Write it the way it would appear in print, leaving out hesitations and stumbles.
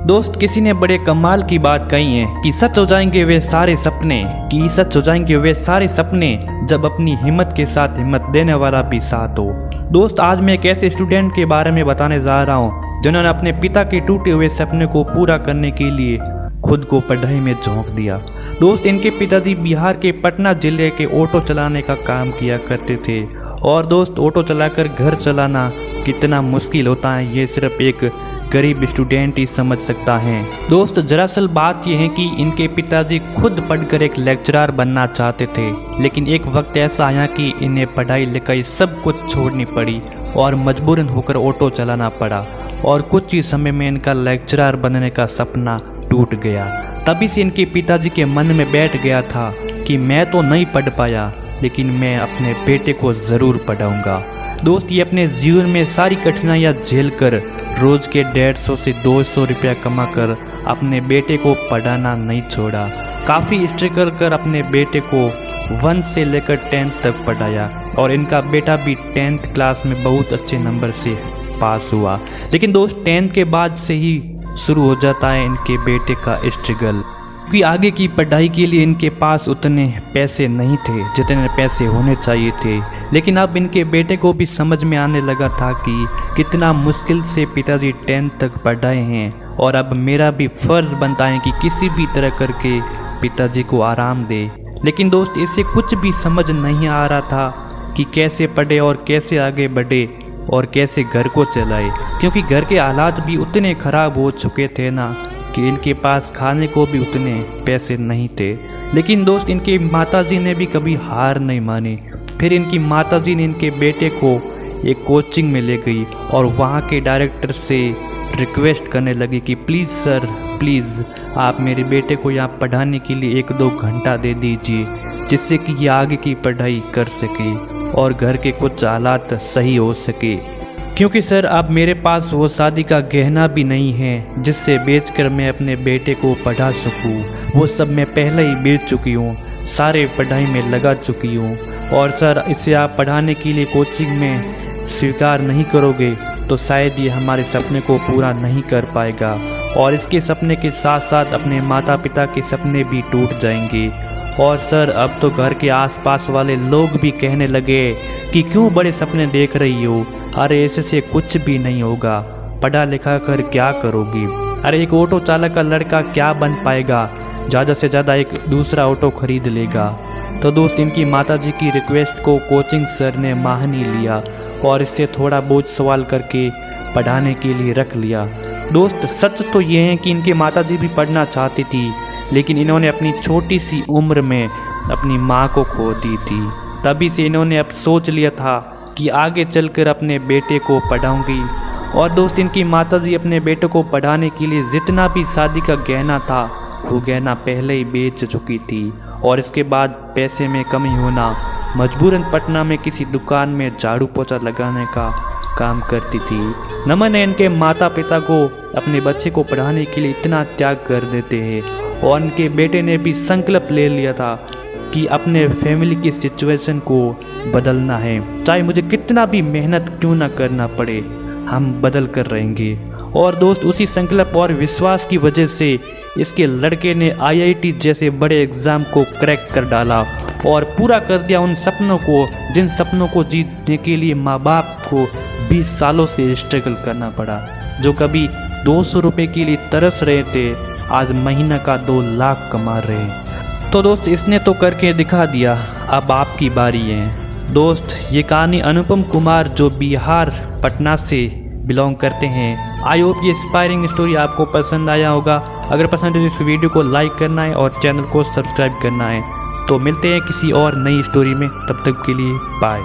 दोस्त किसी ने बड़े कमाल की बात कही है कि सच हो जाएंगे वे सारे सपने, जब अपनी हिम्मत के साथ हिम्मत देने वाला भी साथ हो। दोस्त आज मैं एक ऐसे स्टूडेंट के बारे में बताने जा रहा हूँ जिन्होंने अपने पिता के टूटे हुए सपने को पूरा करने के लिए खुद को पढ़ाई में झोंक दिया। दोस्त इनके पिताजी बिहार के पटना जिले के ऑटो चलाने का काम किया करते थे और दोस्त ऑटो चलाकर घर चलाना कितना मुश्किल होता है ये सिर्फ एक गरीब स्टूडेंट ही समझ सकता है। दोस्त दरअसल बात यह है कि इनके पिताजी खुद पढ़कर एक लेक्चरर बनना चाहते थे, लेकिन एक वक्त ऐसा आया कि इन्हें पढ़ाई लिखाई सब कुछ छोड़नी पड़ी और मजबूरन होकर ऑटो चलाना पड़ा और कुछ ही समय में इनका लेक्चरर बनने का सपना टूट गया। तभी से इनके पिताजी के मन में बैठ गया था कि मैं तो नहीं पढ़ पाया लेकिन मैं अपने बेटे को ज़रूर पढ़ाऊँगा। दोस्त ये अपने जीवन में सारी कठिनाइयाँ झेल कर रोज के 150 से 200 रुपया कमाकर अपने बेटे को पढ़ाना नहीं छोड़ा। काफ़ी स्ट्रगल कर अपने बेटे को 1 से लेकर 10 तक पढ़ाया और इनका बेटा भी 10th क्लास में बहुत अच्छे नंबर से पास हुआ। लेकिन दोस्त 10th के बाद से ही शुरू हो जाता है इनके बेटे का स्ट्रगल, क्योंकि आगे की पढ़ाई के लिए इनके पास उतने पैसे नहीं थे जितने पैसे होने चाहिए थे। लेकिन अब इनके बेटे को भी समझ में आने लगा था कि कितना मुश्किल से पिताजी 10th तक पढ़ाए हैं और अब मेरा भी फ़र्ज़ बनता है कि किसी भी तरह करके पिताजी को आराम दे। लेकिन दोस्त इसे कुछ भी समझ नहीं आ रहा था कि कैसे पढ़े और कैसे आगे बढ़े और कैसे घर को चलाए, क्योंकि घर के हालात भी उतने ख़राब हो चुके थे ना कि इनके पास खाने को भी उतने पैसे नहीं थे। लेकिन दोस्त इनके माताजी ने भी कभी हार नहीं मानी। फिर इनकी माताजी ने इनके बेटे को एक कोचिंग में ले गई और वहाँ के डायरेक्टर से रिक्वेस्ट करने लगी कि प्लीज़ सर प्लीज़ आप मेरे बेटे को यहाँ पढ़ाने के लिए 1-2 घंटा दे दीजिए जिससे कि ये आगे की पढ़ाई कर सके और घर के कुछ हालात सही हो सके, क्योंकि सर अब मेरे पास वो शादी का गहना भी नहीं है जिससे बेचकर मैं अपने बेटे को पढ़ा सकूं। वो सब मैं पहले ही बेच चुकी हूँ, सारे पढ़ाई में लगा चुकी हूँ और सर इसे आप पढ़ाने के लिए कोचिंग में स्वीकार नहीं करोगे तो शायद ये हमारे सपने को पूरा नहीं कर पाएगा और इसके सपने के साथ साथ अपने माता पिता के सपने भी टूट जाएंगे। और सर अब तो घर के आसपास वाले लोग भी कहने लगे कि क्यों बड़े सपने देख रही हो, अरे ऐसे से कुछ भी नहीं होगा, पढ़ा लिखा कर क्या करोगी, अरे एक ऑटो चालक का लड़का क्या बन पाएगा, ज़्यादा से ज़्यादा एक दूसरा ऑटो खरीद लेगा। तो दोस्त इनकी माताजी की रिक्वेस्ट को कोचिंग सर ने मान ही लिया और इससे थोड़ा बहुत सवाल करके पढ़ाने के लिए रख लिया। दोस्त सच तो ये है कि इनके माताजी भी पढ़ना चाहती थी, लेकिन इन्होंने अपनी छोटी सी उम्र में अपनी माँ को खो दी थी। तभी से इन्होंने अब सोच लिया था कि आगे चलकर अपने बेटे को पढ़ाऊंगी। और दोस्त इनकी माताजी अपने बेटे को पढ़ाने के लिए जितना भी शादी का गहना था वो गहना पहले ही बेच चुकी थी और इसके बाद पैसे में कमी होना मजबूरन पटना में किसी दुकान में झाड़ू पोछा लगाने का काम करती थी। नमन है इनके माता पिता को अपने बच्चे को पढ़ाने के लिए इतना त्याग कर देते हैं और उनके बेटे ने भी संकल्प ले लिया था कि अपने फैमिली की सिचुएशन को बदलना है, चाहे मुझे कितना भी मेहनत क्यों ना करना पड़े, हम बदल कर रहेंगे। और दोस्त उसी संकल्प और विश्वास की वजह से इसके लड़के ने IIT जैसे बड़े एग्ज़ाम को क्रैक कर डाला और पूरा कर दिया उन सपनों को जिन सपनों को जीतने के लिए माँ बाप को 20 सालों से स्ट्रगल करना पड़ा। जो कभी 200 रुपये के लिए तरस रहे थे आज महीना का 2 लाख कमा रहे हैं। तो दोस्त इसने तो करके दिखा दिया, अब आपकी बारी है। दोस्त ये कहानी अनुपम कुमार जो बिहार पटना से बिलोंग करते हैं। आई होप ये इंस्पायरिंग स्टोरी आपको पसंद आया होगा। अगर पसंद है तो इस वीडियो को लाइक करना है और चैनल को सब्सक्राइब करना है। तो मिलते हैं किसी और नई स्टोरी में, तब तक के लिए बाय।